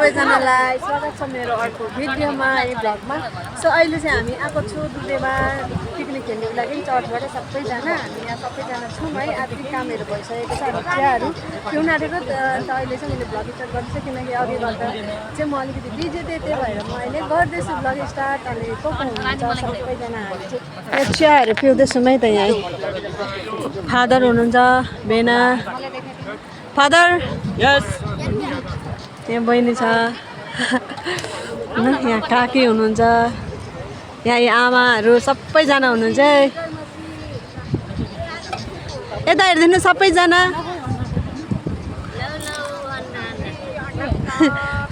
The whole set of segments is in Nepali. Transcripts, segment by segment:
सबैजनालाई स्वागत छ मेरो अर्को भिडियोमा यो भ्लगमा। सो अहिले चाहिँ हामी आएको छु दुलेमा पिकनिक खेल्नुको लागि चर्चबाट सबैजना हामी यहाँ सबैजना छौँ है। आधी कामहरू भइसकेको छ, हामी चियाहरू पिउन आँटेको। अन्त अहिले चाहिँ मैले भ्लग स्टार्ट गर्दैछु किनकि अघिबाट चाहिँ म अलिकति बिजी थिएँ, त्यही भएर म अहिले गर्दैछु भ्लग स्टार्ट। अनि को हुनुहुन्छ सबैजना हामी चाहिँ चियाहरू पिउँदैछौँ है त। यहाँ फादर हुनुहुन्छ, बेना फादर, यस यहाँ बहिनी छ, यहाँ काकी हुनुहुन्छ, यहाँ आमाहरू सबैजना हुनुहुन्छ है। यता हेरिदिनु सबैजना,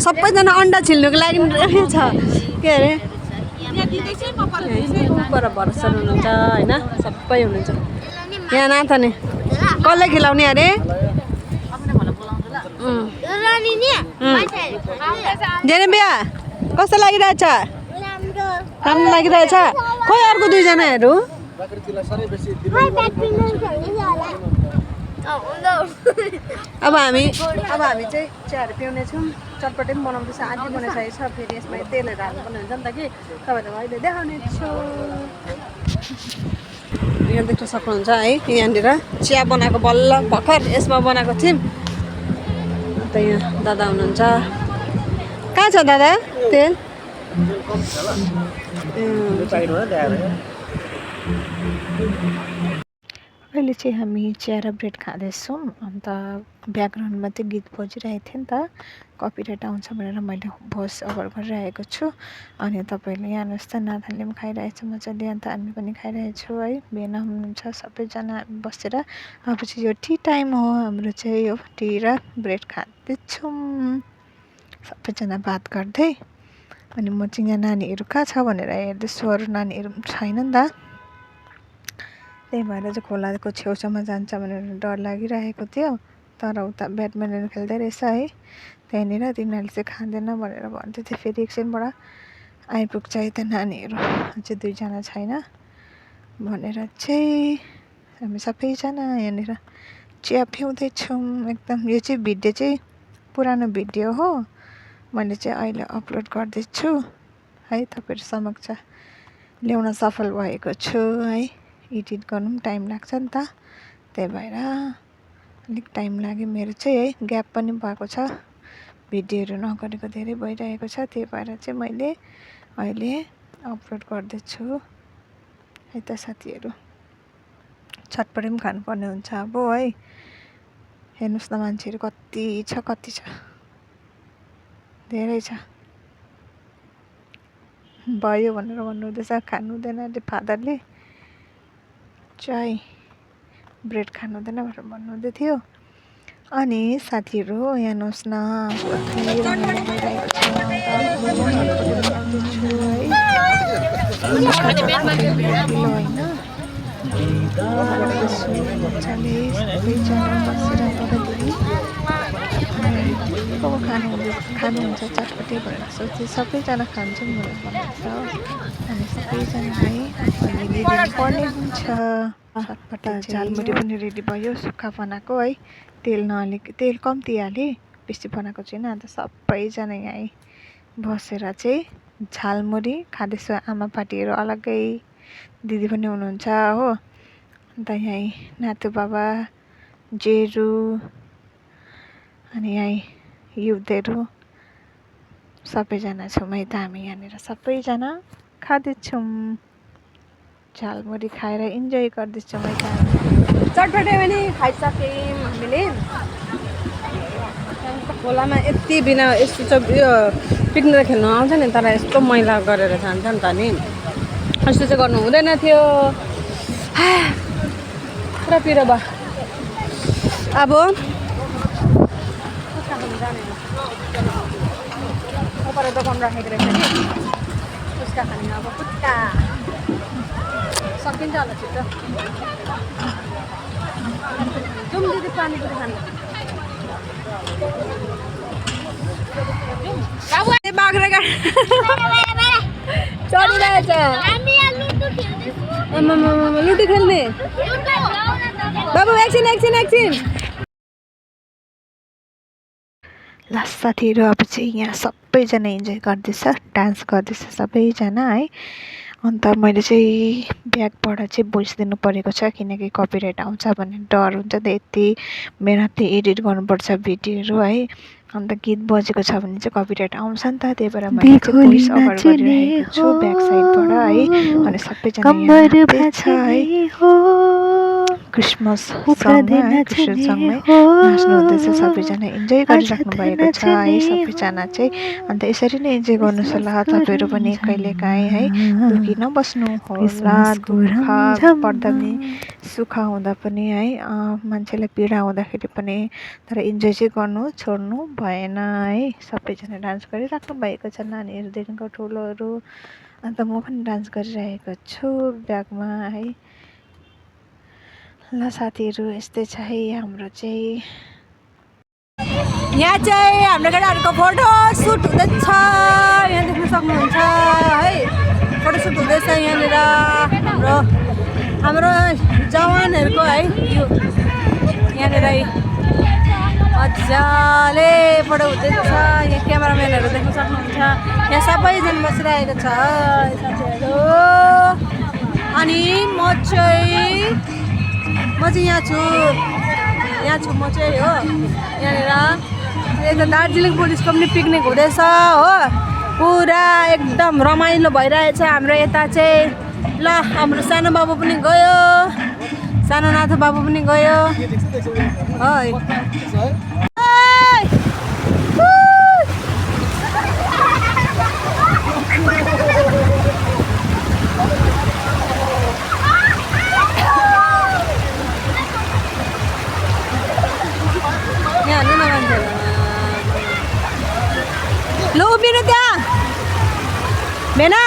सबैजना अन्डा छिल्नुको लागि छ। के अरे पर भरोसा हुनुहुन्छ होइन, सबै हुनुहुन्छ यहाँ। नाथाने कसलाई खिलाउने अरे? जेरेमिया कस्तो लागिरहेछ? राम्रो लागिरहेछ। खोइ अर्को दुईजनाहरू अब हामी चाहिँ चियाहरू पिउने छौँ। चटपटे पनि बनाउँदैछ, आधी बनाइसकेको छ। फेरि यसमा तेलहरू हाल्नुपर्ने हुन्छ नि त कि, तपाईँहरूलाई अहिले देखाउने छु। यहाँ देख्न सक्नुहुन्छ है, यहाँनिर चिया बनाएको बल्ल भर्खर यसमा बनाएको थियौँ। अन्त यहाँ दादा हुनुहुन्छ। कहाँ छ दादा तेल? अहिले चाहिँ हामी चिया र ब्रेड खाँदैछौँ। अन्त ब्याकग्राउन्डमा चाहिँ गीत बजिरहेको थियो नि त, कपिराइट आउँछ भनेर मैले भोइस ओभर गरिरहेको छु। अनि तपाईँले यहाँ हेर्नुहोस् त, नाथाले पनि खाइरहेछ मजाले, अन्त हामी पनि खाइरहेछौँ है। बेना हुनुहुन्छ, सबैजना बसेर। अब चाहिँ यो टी टाइम हो हाम्रो चाहिँ, यो टी र ब्रेड खाँदैछौँ सबैजना बात गर्दै। अनि म चाहिँ यहाँ नानीहरू कहाँ छ भनेर हेर्दैछु, अरू नानीहरू छैन नि त, त्यही भएर चाहिँ खोलाको छेउछाउमा जान्छ भनेर डर लागिरहेको थियो। तर उता ब्याडमिन्टन खेल्दै रहेछ है त्यहाँनिर, तिनीहरूले चाहिँ खाँदैन भनेर भन्दै थियो। फेरि एकछिनबाट आइपुग्छ है त नानीहरू, अझै दुईजना छैन भनेर चाहिँ हामी सबैजना यहाँनिर चिया पिउँदैछौँ एकदम। यो चाहिँ भिडियो चाहिँ पुरानो भिडियो हो, मैले चाहिँ अहिले अपलोड गर्दैछु है, तपाईँहरू समक्ष ल्याउन सफल भएको छु है। एडिट गर्नु पनि टाइम लाग्छ नि त, त्यही भएर अलिक टाइम लाग्यो मेरो चाहिँ है। ग्याप पनि भएको छ, भिडियोहरू नगरेको धेरै भइरहेको छ, त्यही भएर चाहिँ मैले अहिले अपलोड गर्दैछु है त साथीहरू। छटपटी पनि खानुपर्ने हुन्छ अब है। हेर्नुहोस् न मान्छेहरू कति छ, कति छ, धेरै छ। भयो भनेर भन्नुहुँदैछ, खानु हुँदैन अरे फादरले, चाय ब्रेड खानु हुँदैन भनेर भन्नुहुँदै थियो। अनि साथीहरू यहाँ हेर्नुहोस् न कति रमाइलो भइरहेको छ। खानुहुन्छ चटपटे भनेर सोच्दै सबैजना खान्छौँ भनेर भन्नुहुन्छ हो। हामी सबैजना है पर्ने हुन्छ। चटपटे झालमुरी पनि रेडी भयो, सुक्खा बनाएको है, तेल नहाले, तेल कम्ती हालेँ, बेसी बनाएको छुइनँ। अन्त सबैजना यहाँ बसेर चाहिँ झालमुरी खाँदैछु। आमा पार्टीहरू अलग्गै, दिदी पनि हुनुहुन्छ हो। अन्त यहीँ नातु बाबा, जेरू, अनि यहीँ युथहरू सबैजना छौँ है त। हामी यहाँनिर सबैजना खाँदैछौँ, झालमुरी खाएर इन्जोय गर्दैछौँ है त। चटपटे पनि खाइसक्यौँ हामीले। खोलामा यति बिना यस्तो चाहिँ यो पिकनिक खेल्नु आउँछ नि, तर यस्तो मैला गरेर जान्छ नि त नि, यस्तो चाहिँ गर्नु हुँदैन थियो। पुरा पिरो भयो। अब पर दोकान राखेको रहेछ नि, उसका खाने अब पुच्का सकिन्छ होला छिटो। जाउँ दिदी पानीपुरी खानु। बाख्रा चढिरहेछ, लुडो खेल्ने। बाबु एकछिन एकछिन एकछिन। ल साथीहरू अब चाहिँ यहाँ सबैजना इन्जोय गर्दैछ, डान्स गर्दैछ सबैजना है। अन्त मैले चाहिँ ब्यागबाट चाहिँ भोइस दिनु परेको छ किनकि कपिराइट आउँछ भन्ने डर हुन्छ त, यति मेहनतले एडिट गर्नुपर्छ भिडियोहरू है। अन्त गीत बजेको छ भने चाहिँ कपिराइट आउँछ नि त, त्यही भएर मैले चाहिँ भोइस ओभर गरिरहेको छु ब्याक साइडबाट है। अनि सबैजना यहाँ छ है, क्रिसमस सङमा क्रिस्चियन सङमै नाच्नु हुँदैछ, सबैजना इन्जोय गरिराख्नु भएको छ है सबैजना चाहिँ। अन्त यसरी नै इन्जोय गर्नुहोस् होला तपाईँहरू पनि कहिलेकाहीँ है। दुखी नबस्नु होला, दुःख पर्दा पनि सुख हुँदा पनि है, मान्छेलाई पीडा हुँदाखेरि पनि, तर इन्जोय चाहिँ गर्नु छोड्नु भएन है। सबैजना डान्स गरिराख्नु भएको छ, नानीहरूदेखिको ठुलोहरू। अन्त म पनि डान्स गरिरहेको छु ब्यागमा है। ल साथीहरू यस्तै छ है हाम्रो चाहिँ। यहाँ चाहिँ हाम्रो केटाहरूको फोटो सुट हुँदैछ, यहाँ देख्न सक्नुहुन्छ है। फोटो सुट हुँदैछ यहाँनिर हाम्रो जवानहरूको है। यो यहाँनिर मजाले फोटो हुँदैछ, यहाँ क्यामेराम्यानहरू देख्न सक्नुहुन्छ। यहाँ सबैजना बसिरहेको छ साथीहरू। अनि म चाहिँ यहाँ छु म चाहिँ हो। यहाँनिर यता दार्जिलिङ पुलिसको पनि पिकनिक हुँदैछ हो, पुरा एकदम रमाइलो भइरहेछ हाम्रो यता चाहिँ। ल हाम्रो सानो बाबु पनि गयो, सानो नाथो बाबु पनि गयो है। ल उभिनु त्यहाँ भेना।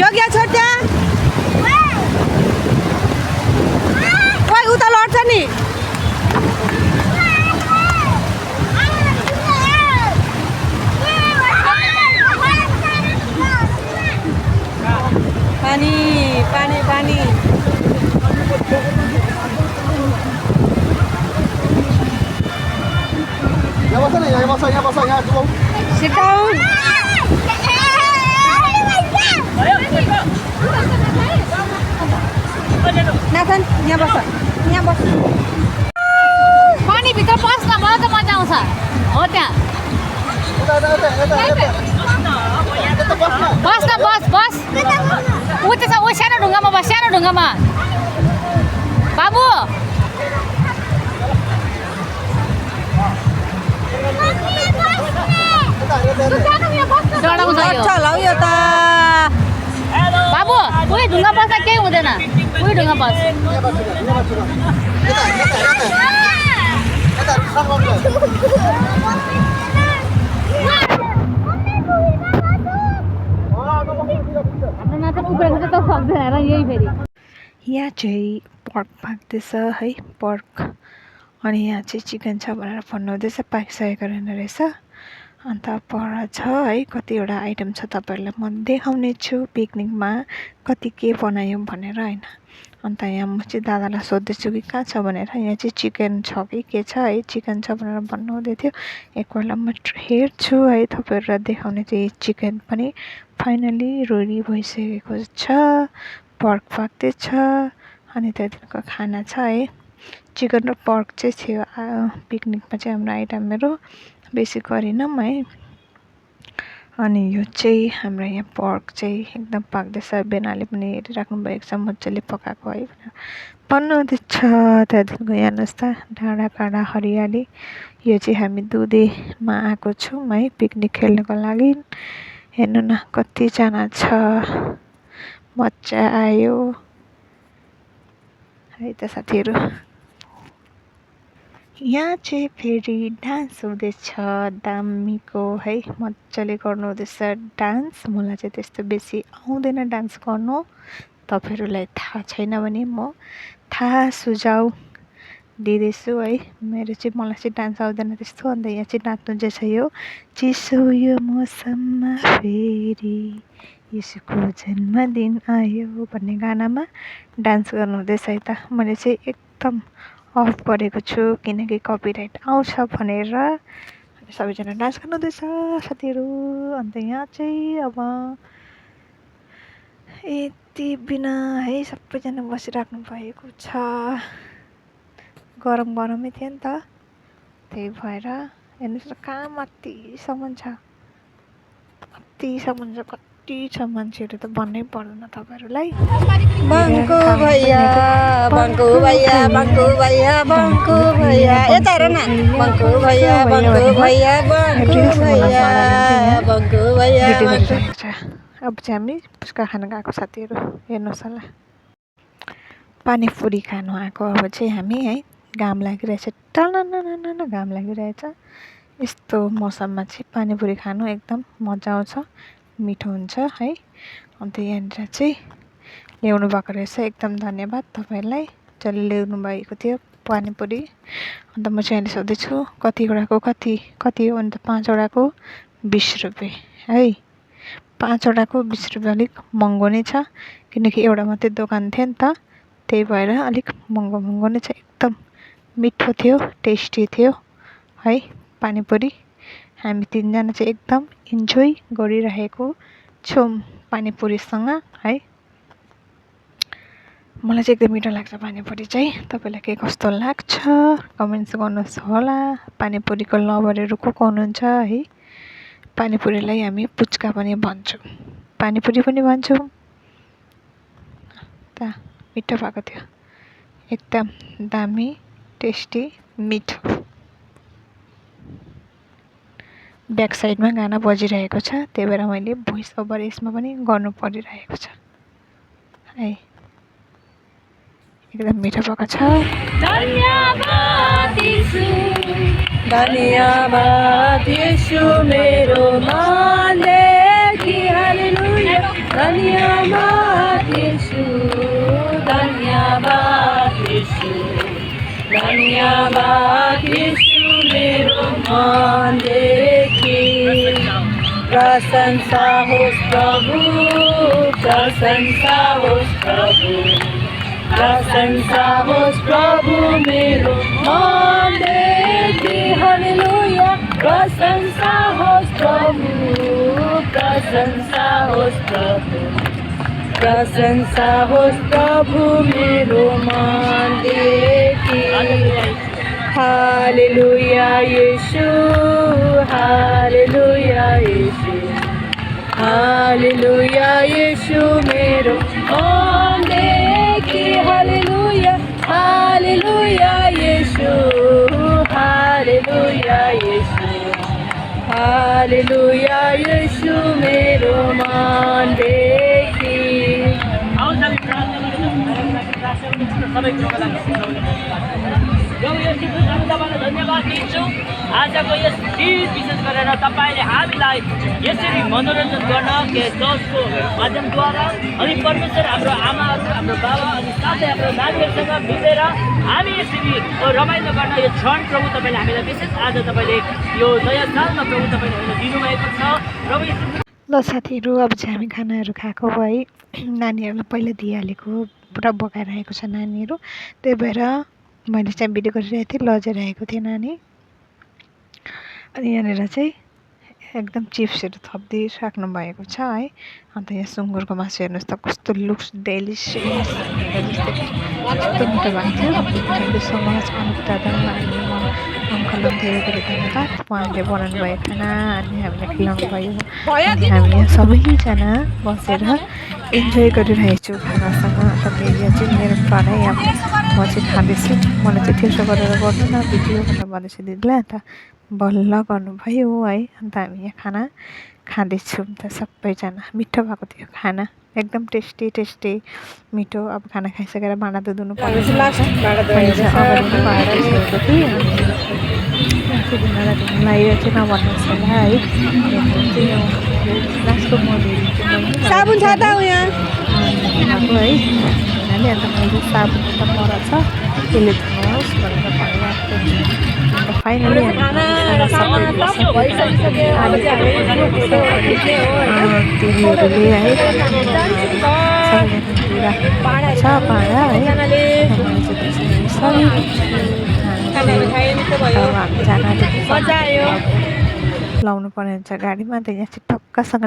योग्य छोड्छ उता लड्छ नि। पानी पानी पानी sit down. Nathan, यहाँ बस। पानी भित्र बस न, मलाई त मजा आउँछ हो त्यहाँ। बस न बस उता छ, ओ सानो ढुङ्गामा बस, सानो ढुङ्गामा बाबु। बाबु उही ढुङ्गा बस्दा केही हुँदैन, उही ढुङ्गा बस। यहाँ चाहिँ पर्क पाक्दैछ है, पर्क। अनि यहाँ चाहिँ चिकन छ भनेर भन्नुहुँदैछ, पाकिसकेको रहेछ। अन्त पर छ है, कतिवटा आइटम छ तपाईँहरूलाई म देखाउने छु पिकनिकमा कति के बनायो भनेर होइन। अन्त यहाँ म चाहिँ दादालाई सोध्दैछु कि कहाँ छ भनेर। यहाँ चाहिँ चिकन छ कि के छ है, चिकन छ भनेर भन्नुहुँदै थियो। एकपल्ट म हेर्छु है तपाईँहरूलाई देखाउने चाहिँ। चिकन पनि फाइनली रेडी भइसकेको छ, पर्क पाक्दैछ। अनि त्यहाँदेखिको खाना छ है, चिकन र पर्क चाहिँ थियो पिकनिकमा चाहिँ हाम्रो आइटमहरू, बेसी गरेनौँ है। अनि यो चाहिँ हाम्रो यहाँ पर्क चाहिँ एकदम पाक्दैछ, बेनाले पनि हेरिराख्नु भएको छ मजाले पकाएको है भन्नुहुँदैछ। त्यहाँदेखिको हेर्नुहोस् त डाँडा काँडा हरियाली। यो चाहिँ हामी दुधेमा आएको छौँ है पिकनिक खेल्नको लागि। हेर्नु न कतिजना छ, मजा आयो है त साथीहरू। यहाँ चाहिँ फेरि डान्स हुँदैछ दामीको है, मजाले गर्नु हुँदैछ डान्स। मलाई चाहिँ त्यस्तो बेसी आउँदैन डान्स गर्नु, तपाईँहरूलाई थाहा छैन भने म थाहा सुझाउ दिँदैछु है। मलाई चाहिँ डान्स आउँदैन त्यस्तो। अन्त यहाँ चाहिँ नाच्नु चाहिँ छ यो चिसो यो मौसममा फेरि यसुको जन्मदिन आयो भन्ने गानामा डान्स गर्नु हुँदैछ है त। मैले चाहिँ एकदम अफ गरेको छु किनकि कपिराइट आउँछ भनेर। सबैजना डान्स गर्नु हुँदैछ साथीहरू। अन्त यहाँ चाहिँ अब यति बिना है सबैजना बसिराख्नु भएको छ। गरमै थियो नि त, त्यही भएर हेर्नुहोस् न कहाँ माथिसम्म छ, कति छ मान्छेहरू त भन्नै पर्दैन तपाईँहरूलाई। बङ्कु भैया बङ्कु भैया बङ्कु भैया बङ्कु भैया यता हेर न, बङ्कु भैया बङ्कु भैया बङ्कु भैया बङ्कु भैया। अब चाहिँ हामी पुच्का खान गएको साथीहरू, हेर्नुहोस् होला पानीपुरी खानु आएको। अब चाहिँ हामी है घाम लागिरहेछ, टननननन घाम लागिरहेछ। यस्तो मौसममा चाहिँ पानीपुरी खानु एकदम मजा आउँछ, मिठो हुन्छ है। अन्त यहाँनिर चाहिँ ल्याउनु भएको रहेछ, एकदम धन्यवाद तपाईँहरूलाई जसले ल्याउनु भएको थियो पानीपुरी। अन्त म चाहिँ अहिले सोध्दैछु कतिवटाको कति हो, अन्त 5वटाको 20 रुपियाँ है। 5वटाको 20 रुपियाँ अलिक महँगो नै छ किनकि एउटा मात्रै दोकान थियो नि त, त्यही भएर अलिक महँगो नै छ। एकदम मिठो थियो, टेस्टी थियो है पानीपुरी। हामी 3जना चाहिँ एकदम इन्जोय गरिरहेको छौँ पानीपुरीसँग है। मलाई चाहिँ एकदम मिठो लाग्छ पानीपुरी चाहिँ। तपाईँलाई के कस्तो लाग्छ कमेन्ट्स गर्नुहोस् होला। पानीपुरीको लभरहरू को हुनुहुन्छ है। पानीपुरीलाई हामी पुच्का पनि भन्छौँ, पानीपुरी पनि भन्छौँ त। मिठो भएको थियो, एकदम दामी टेस्टी मिठो। ब्याक साइडमा गाना बजिरहेको छ, त्यही भएर मैले भोइस ओभर यसमा पनि गर्नु परिरहेको छ है। एकदम मिठो भएको छ। धन्यवाद यीशु मेरो मानदेखि हालेलुया। धन्यवाद यीशु, धन्यवाद यीशु, धन्यवाद यीशु मेरो मानदेखि। प्रशंसा होस् प्रभु, प्रशंसा होस् प्रभु, प्रशंसा होस् प्रभु मेरो मानदेखि हालेलुया। प्रशंसा होस् प्रभु, प्रशंसा होस् प्रभु, प्रशंसा होस् प्रभु मेरो मानदेखि। हालेलुया यीशु, हालेलुया यीशु, हालेलुया यीशु मेरो मानदेखि। हालेलुया, हालेलुया यीशु, हालेलुया यीशु, हालेलुया यीशु मेरो मानदेखि। तपाईँलाई धन्यवाद दिन्छु। आजको यस दिन विशेष गरेर तपाईँले हामीलाई यसरी मनोरञ्जन गर्न के जसको माध्यमद्वारा अनि परमेश्वर हाम्रो आमाहरू, हाम्रो बाबा अनि साथै हाम्रो नानीहरूसँग मिलेर हामी यसरी रमाइलो गर्न यो क्षण प्रभु तपाईँले हामीलाई विशेष आज तपाईँले यो नयाँ सालमा प्रभु तपाईँले हामीलाई दिनुभएको छ। प्रभु ल साथीहरू, अब चाहिँ हामी खानाहरू खाएको भए नानीहरूलाई पहिला दिइहालेको पुरा बगाइरहेको छ नानीहरू, त्यही भएर मैले चाहिँ भिडियो गरिरहेको थिएँ, लजाइरहेको थिएँ नानी। अनि यहाँनिर चाहिँ एकदम चिप्सहरू थप्दै राख्नु भएको छ है। अन्त यहाँ सुँगुरको मासु हेर्नुहोस् त कस्तो लुक्स डेलिसियस, कस्तो मिठो भएको थियो। Thank you so much Anit दादा अनि अङ्कल धेरै धेरै धन्यवाद। उहाँले बनाउनु भयो खाना अनि हामीलाई खिलाउनु भयो। अनि हामी यहाँ सबैजना बसेर इन्जोय गरिरहेको छु खानासँग। अन्त यहाँ चाहिँ मेरो प्लानै अब म चाहिँ खाँदैछु। मलाई चाहिँ त्यसो गरेर गर्नु न भिडियो भनेर भन्दैछु दिदीलाई। अन्त बल्ल गर्नुभयो है। अन्त हामी यहाँ खाना खाँदैछौँ त सबैजना। मिठो भएको थियो खाना, एकदम टेस्टी मिठो। अब खाना खाइसकेर भाँडा त धुनु पर्ने हुन्छ। मैले चाहिँ अगाडि नै भाँडा धुइसकेको थिएँ अनि मासु भाँडा धुनु लागेर चाहिँ नभन्नुहोस् होला है। किनभने चाहिँ यो लास्टको म धोइदिन्छु मैले साबुन छ त यहाँ भएको है हुनाले। अन्त मैले साबुन त पर छ त्यसले धुनुहोस् भनेर भनिरहेको छु। अन्त फाइनली दिदीहरूले है सबैजना धुइराख्नु छ भाँडा है। लाउनु पर्ने हुन्छ गाडीमा। त यहाँ चाहिँ टक्कसँग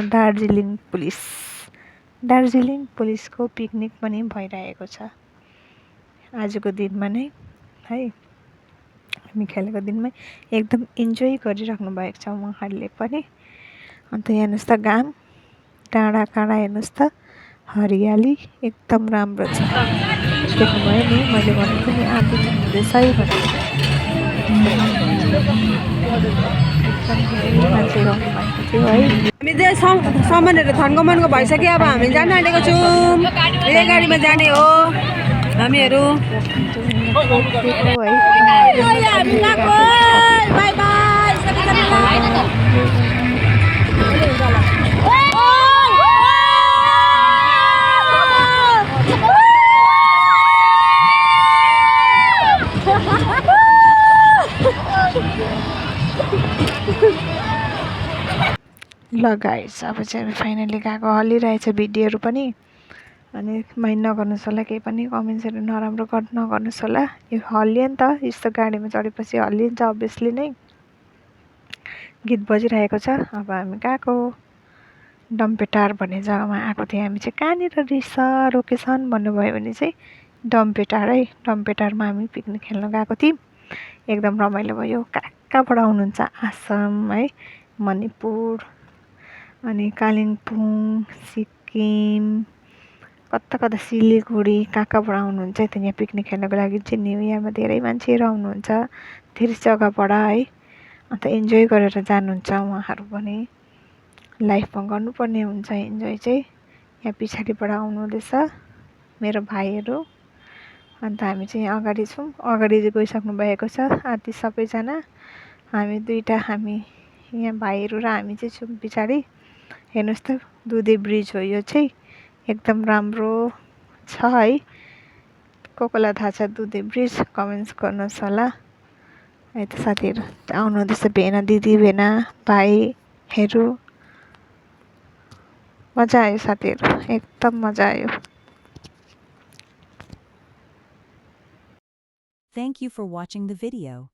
दार्जिलिङ पुलिसको पिकनिक पनि भइरहेको छ आजको दिनमा नै है। हामी खेलेको दिनमै एकदम इन्जोय गरिराख्नु भएको छ उहाँहरूले पनि। अन्त हेर्नुहोस् त घाम डाँडा काँडा हेर्नुहोस् त हरियाली एकदम राम्रो छ। देख्नुभयो नि मैले भनेको नि आँधी हुँदैछ है भनेर। मान्छे रहनु भएको थियो है। हामी चाहिँ सामानहरू थन्कोमनको भइसक्यो। अब हामी जान आँटेको छौँ। यही गाडीमा जाने हो हामीहरू। ल गाइस अब चाहिँ फाइनली गएको हल्लिरहेछ भिडियोहरू पनि। अनि माइन्ड नगर्नुहोस् होला केही पनि, कमेन्ट्सहरू नराम्रो नगर्नुहोस् होला। यो हल्लियो नि त, यस्तो गाडीमा चढेपछि हल्लिन्छ अभियसली नै। गीत बजिरहेको छ। अब हामी गएको डम्पेटार भन्ने जग्गामा आएको थियौँ हामी चाहिँ। कहाँनिर रहेछ लोकेसन भन्नुभयो भने चाहिँ डम्पेटार है। डम्पेटारमा हामी पिकनिक खेल्न गएको थियौँ। एकदम रमाइलो भयो। कहाँबाट आउनुहुन्छ आसाम है, मणिपुर अनि कालिम्पोङ, सिक्किम, कता सिलिगुडी कहाँबाट आउनुहुन्छ है त यहाँ पिकनिक खेल्नको लागि चाहिँ। न्यु इयरमा धेरै मान्छेहरू आउनुहुन्छ धेरै जग्गाबाट है। अन्त इन्जोय गरेर जानुहुन्छ उहाँहरू पनि। लाइफमा गर्नुपर्ने हुन्छ इन्जोय चाहिँ। यहाँ पछाडिबाट आउनुहुँदैछ मेरो भाइहरू। अन्त हामी चाहिँ अगाडि छौँ। अगाडि चाहिँ गइसक्नु भएको छ आदि सबैजना। हामी यहाँ भाइहरू र हामी चाहिँ छौँ पछाडि। हेर्नुहोस् त दुधे ब्रिज हो यो चाहिँ, एकदम राम्रो छ है। कोलाई थाहा छ दुधे ब्रिज कमेन्ट्स गर्नुहोस् होला है त। साथीहरू आउनुहुँदैछ, भेना दिदी भेना भाइहरू। मजा आयो साथीहरू, एकदम मजा आयो। Thank you for watching the video.